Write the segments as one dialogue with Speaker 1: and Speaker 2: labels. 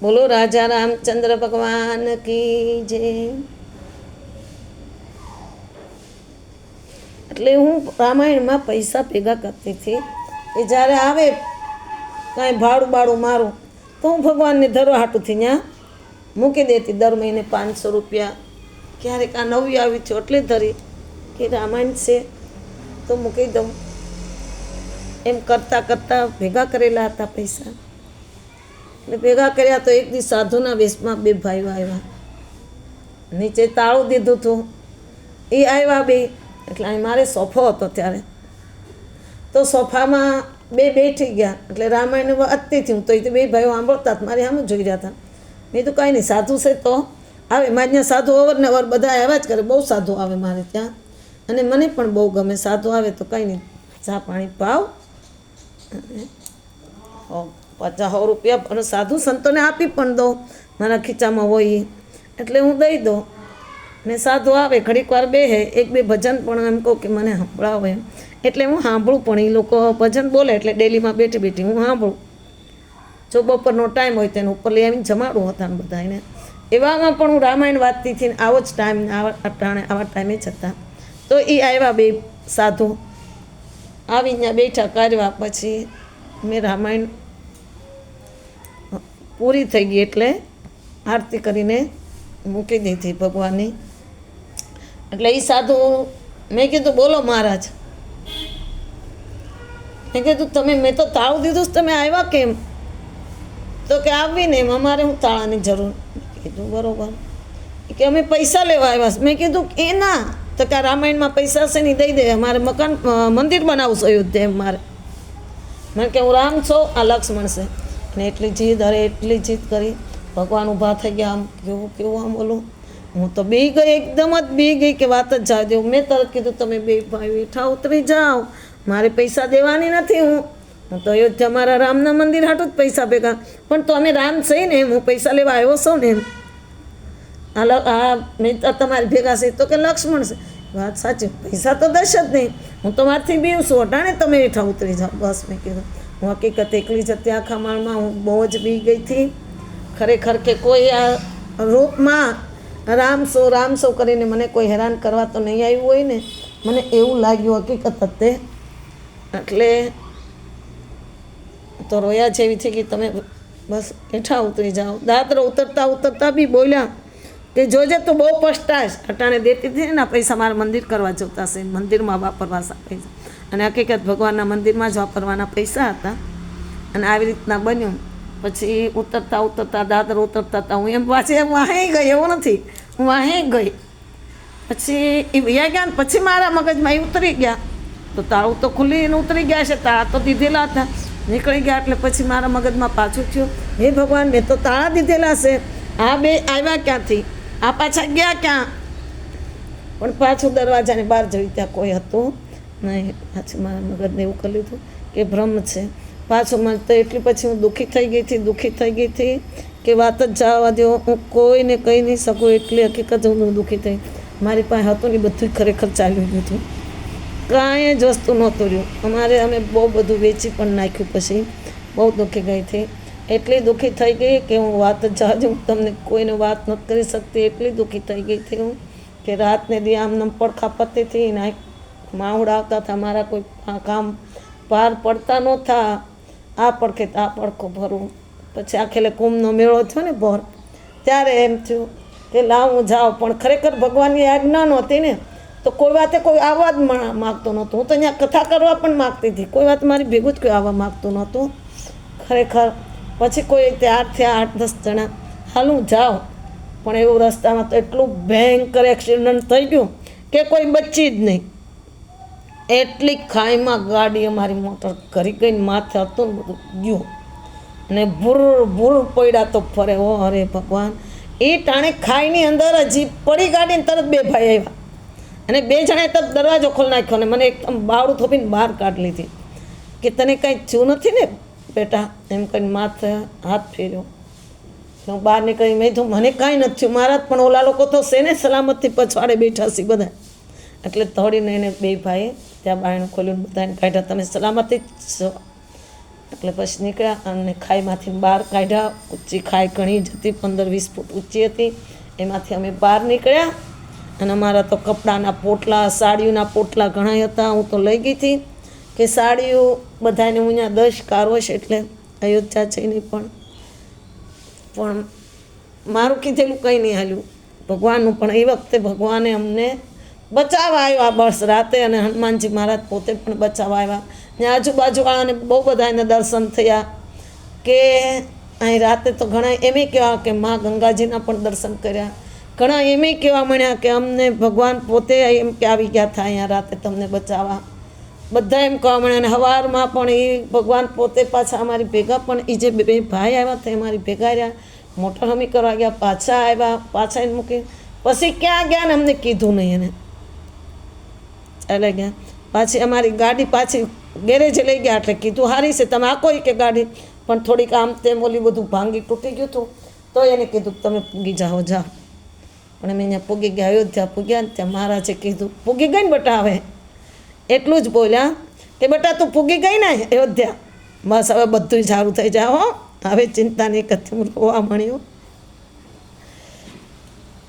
Speaker 1: બોલો રાજા રામચંદ્ર ભગવાન કી જય. એટલે હું રામાયણમાં પૈસા ભેગા કરતી હતી એ જ્યારે આવે કાંઈ ભાડું મારું તો હું ભગવાનને ધરવા હાટુંથી ત્યાં મૂકી દેતી. દર મહિને 500 રૂપિયા, ક્યારેક આ નવી આવી છે એટલે ધરી કે રામાયણ છે તો મૂકી દઉં. એમ કરતાં કરતાં ભેગા કરેલા હતા પૈસા. એટલે ભેગા કર્યા તો એક દિવસ સાધુના વેશમાં 2 ભાઈઓ આવ્યા. નીચે તાળું દીધું હતું, એ આવ્યા 2. એટલે અહીં મારે સોફો હતો ત્યારે, તો સોફામાં 2 બેઠી ગયા. એટલે રામાયણ વાંચતી હતી હું, તો એ 2 ભાઈઓ સાંભળતા મારી સામે જોઈ રહ્યા હતા. મેં તો કાંઈ નહીં, સાધુ છે તો આવે. મારે ત્યાં સાધુ અવારનવાર બધા આવ્યા જ કરે, બહુ સાધુ આવે મારે ત્યાં, અને મને પણ બહુ ગમે. સાધુ આવે તો કાંઈ નહીં, ચા પાણી પાવ, 50 રૂપિયા પણ સાધુ સંતોને આપી પણ દો, મારા ખીચામાં હોય એટલે હું દઈ દઉં. ને સાધુ આવે ઘડીક વાર બેહે, 1-2 ભજન પણ એમ કહું કે મને સંભળાવે એમ, એટલે હું સાંભળું. પણ એ લોકો ભજન બોલે એટલે ડેલીમાં બેઠી હું સાંભળું. જો બપોરનો ટાઈમ હોય તેને ઉપર લઈ આવીને જમાડું હતા ને બધાને. એવામાં પણ હું રામાયણ વાંચતી હતી ને આવો જ ટાઈમ, આવા ટાઈમે જ હતા. તો એ આવ્યા 2 સાધુ, આવી ત્યાં બેઠા કાઢવા. પછી મેં રામાયણ પૂરી થઈ ગઈ એટલે આરતી કરીને મૂકી દીધી ભગવાનની. એટલે એ સાધુ, મેં કીધું બોલો મહારાજ. મેં કીધું મેં તો તાળું દીધું, તમે આવ્યા કેમ? તો કે આવીને એમ અમારે હું તાળાની જરૂર. કીધું બરોબર. કે અમે પૈસા લેવા આવ્યા. મેં કીધું એ ના, તો કે રામાયણમાં પૈસા છે ને દઈ દે, અમારે મંદિર બનાવવું છે અયોધ્યા. મારે મને કે હું રામ છો, આ લક્ષ્મણ છે. ને એટલી જીદ કરી. ભગવાન ઊભા થઈ ગયા. આમ કેવું આમ બોલું. હું તો બી ગઈ, એકદમ જ બી ગઈ કે વાત જ જવા દઉં. મેં તરત કીધું તમે 2 ભાઈ બેઠા ઉતરી જાઓ, મારે પૈસા દેવાની નથી. હું તો અયોધ્યા મારા રામના મંદિર હાટું જ પૈસા ભેગા, પણ તો અમે રામ છે ને, હું પૈસા લેવા આવ્યો છું ને એમ. મેં તમારી ભેગા છે તો કે લક્ષ્મણ છે. વાત સાચી, પૈસા તો દશ જ નહીં. હું તો મારથી બીવ છું, અટાણે તમે બેઠા ઉતરી જાઓ બસ. મેં કીધું હું હકીકત એકલી જ હતી આખા માળમાં. હું બહુ જ બી ગઈ હતી ખરેખર, કે કોઈ આ રૂપમાં રામ સો કરીને મને કોઈ હેરાન કરવા તો નહીં આવ્યું હોય ને, મને એવું લાગ્યું હકીકત હતી. એટલે તો રોયા જેવી છે કે તમે બસ હેઠા ઉતરી જાઓ. દાદરો ઉતરતા બી બોલ્યા કે જોજે તું બહુ પછતાશ. અટાણે દેતી હતી ને પૈસા મારા મંદિર કરવા જતા છે, મંદિરમાં વાપરવા પૈસા. અને હકીકત ભગવાનના મંદિરમાં જ વાપરવાના પૈસા હતા. અને આવી રીતના બન્યું. પછી ઉતરતા દાદરો ઉતરતા હતા, હું એમ પાછી એમ વાહી ગઈ, એવું નથી, હું વાહી ગઈ. પછી એ વયા ગયા ને પછી મારા મગજમાં એ ઉતરી ગયા. તો તાળું તો ખુલ્લીને ઉતરી ગયા છે, તાળા તો દીધેલા હતા, નીકળી ગયા. એટલે પછી મારા મગજમાં પાછું થયું, હે ભગવાન, મેં તો તાળા દીધેલા છે, આ 2 આવ્યા ક્યાંથી, આ પાછા ગયા ક્યાં? પણ પાછું દરવાજાની બહાર જોઈ, ત્યાં કોઈ હતું નહીં. પાછું મારા મગજને એવું કરી લીધું કે ભ્રમ છે. પાછું મને તો એટલી પછી હું દુઃખી થઈ ગઈ હતી કે વાત જ જવા દો. હું કોઈને કહી નહીં શકું, એટલી હકીકત હું દુઃખી થઈ. મારી પાસે હતું ને બધું ખરેખર ચાલ્યું ગયું હતું, કાંઈ જ વસ્તુ નહોતું રહ્યું. અમે બહુ બધું વેચી પણ નાખ્યું. પછી બહુ દુઃખી ગઈ હતી, એટલી દુઃખી થઈ ગઈ કે હું વાત જ જવા દઉં, તમને કોઈને વાત નથી કરી શકતી. એટલી દુઃખી થઈ ગઈ હતી હું કે રાતને દી આમ પડખા પતી હતી ને માવડા આવતા હતા. મારા કોઈ કામ પાર પડતા નહોતા. આ પડખે આ પડખો ભરવું. પછી આખેલે કુંભનો મેળો થયો ને ભર, ત્યારે એમ થયું કે લાવ હું જાઉં. પણ ખરેખર ભગવાનની આજ્ઞા નહોતી ને, તો કોઈ વાતે કોઈ આવવા જ માગતો નહોતો. હું તો અહીંયા કથા કરવા પણ માગતી હતી, કોઈ વાત મારી ભેગું જ કોઈ આવવા માગતું નહોતું ખરેખર. પછી કોઈ તૈયાર થયા 8-10 જણા, હાલ હું જાઉં. પણ એવું રસ્તામાં તો એટલું ભયંકર એક્સિડન્ટ થઈ ગયું કે કોઈ બચી જ નહીં. એટલી ખાઈમાં ગાડી અમારી મોટર ઘરી ગઈને માથે હતું ને બધું ગયું, અને ભૂર પડ્યા તો ફરે. ઓ અરે ભગવાન! એ ટાણે ખાઈની અંદર હજી પડી ગાડીને તરત 2 ભાઈ આવ્યા, અને 2 જણાએ તરત દરવાજો ખોલી નાખ્યો ને મને એકદમ બાવડું થોપીને બહાર કાઢી લીધી. કે તને કાંઈ થયું નથી ને બેટા? એમ કરીને માથે હાથ ફેર્યો. હું બહાર નીકળી, મેં તો મને કાંઈ નથી થયું મારા, પણ ઓલા લોકો તો છે ને સલામતથી પછવાડે બેઠા છે બધા. એટલે દોડીને એને 2 ભાઈએ ત્યાં બાયણું ખોલ્યું, બધાને કાઢ્યા. તમે સલામતી જ છો? એટલે પછી નીકળ્યા અને ખાઈમાંથી બહાર કાઢ્યા. ઊંચી ખાઈ ઘણી જ હતી, 15-20 ફૂટ ઊંચી હતી. એમાંથી અમે બહાર નીકળ્યા અને અમારા તો કપડાના પોટલા, સાડીઓના પોટલા ઘણા હતા. હું તો લઈ ગઈ હતી કે સાડીઓ બધાને હું અહીંયા 10 કારો છે એટલે અયોધ્યા જઈને પણ મારું કીધેલું કંઈ નહીં હાલ્યું ભગવાનનું. પણ એ વખતે ભગવાને અમને બચાવવા આવ્યા બસ રાતે, અને હનુમાનજી મહારાજ પોતે પણ બચાવવા આવ્યા. ને આજુબાજુવાળાને બહુ બધા એને દર્શન થયા કે અહીં રાતે તો ઘણા એમે કહેવા કે મા ગંગાજીના પણ દર્શન કર્યા. ઘણા એમે કહેવા મળ્યા કે અમને ભગવાન પોતે એમ કે આવી ગયા હતા અહીંયા રાતે તમને બચાવવા. બધા એમ કહેવા મળ્યા. અને સવારમાં પણ એ ભગવાન પોતે પાછા અમારી ભેગા પણ એ જે બે ભાઈ આવ્યા હતા અમારી ભેગા રહ્યા, મોટર હમી કરવા ગયા, પાછા આવ્યા, પાછા એને મૂકી પછી ક્યાં ગયા ને અમને કીધું નહીં. એને ચાલે ગયા. પાછી અમારી ગાડી પાછી ગેરેજે લઈ ગયા એટલે કીધું સારી છે તમે આખો કે ગાડી, પણ થોડીક આમ તેમ ઓલી બધું ભાંગી તૂટી ગયું હતું તો એને કીધું તમે પૂગી જાઓ જાઓ. પણ અમે અહીંયા પૂગી ગયા, અયોધ્યા પૂગ્યા ને ત્યાં મહારાજે કીધું પૂગી ગઈ ને બટા, હવે એટલું જ બોલ્યા કે બટા તું પૂગી ગઈ ને અયોધ્યા, બસ હવે બધું સારું થઈ જાય હો, હવે ચિંતા નહીં કરતી. હું રોવા મળ્યો,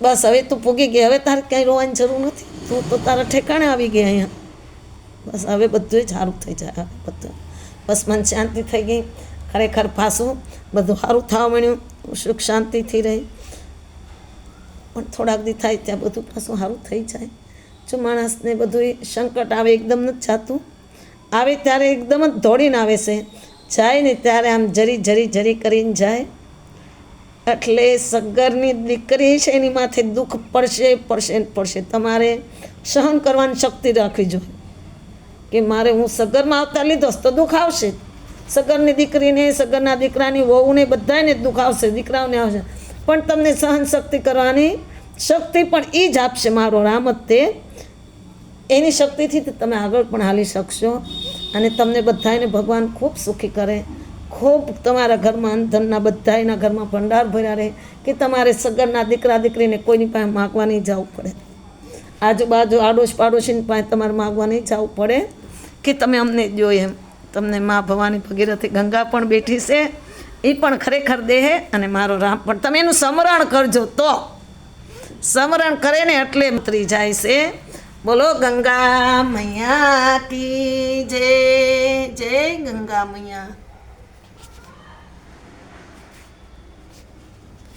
Speaker 1: બસ હવે તું પૂગી ગઈ, હવે તારે ક્યાંય રોવાની જરૂર નથી, તું તો તારા ઠેકાણે આવી ગઈ અહીંયા, બસ હવે બધું સારું થઈ જાય. હવે બધું બસ મન શાંતિ થઈ ગઈ. ખરેખર પાછું બધું સારું થવા મળ્યું, સુખ શાંતિથી રહી. પણ થોડાક દી થાય ત્યાં બધું પાછું સારું થઈ જાય. જો માણસને બધું સંકટ આવે એકદમ નથી જાતું, આવે ત્યારે એકદમ જ દોડીને આવે છે, જાય ને ત્યારે આમ જરી જરી જરી કરીને જાય. એટલે સગરની દીકરી છે એની માથે દુઃખ પડશે પડશે ને પડશે. તમારે સહન કરવાની શક્તિ રાખવી જોઈએ કે મારે હું સગરમાં આવતા લીધો તો દુઃખ આવશે. સગરની દીકરીને, સગરના દીકરાની વહુને બધાને દુઃખ આવશે, દીકરાઓને આવશે, પણ તમને સહન શક્તિ કરવાની શક્તિ પણ એ જ આપશે મારો રામ જ તે. એની શક્તિથી તમે આગળ પણ હાલી શકશો અને તમને બધાને ભગવાન ખૂબ સુખી કરે. ખૂબ તમારા ઘરમાં ધનના બધાના ઘરમાં ભંડાર ભર્યા રહે કે તમારે સગરના દીકરા દીકરીને કોઈની પાસે માગવા નહીં જવું પડે, આજુબાજુ આડોશ પાડોશીની પાસે તમારે માગવા નહીં જવું પડે કે તમે અમને જોઈએ એમ. તમને મા ભવાની ભગીરથી ગંગા પણ બેઠી છે, એ પણ ખરેખર દેહે અને મારો રામ પણ. તમે એનું સ્મરણ કરજો તો સ્મરણ કરે ને એટલે ઉતરી જાય છે. બોલો ગંગા મૈયા કી જય, જય ગંગા મૈયા.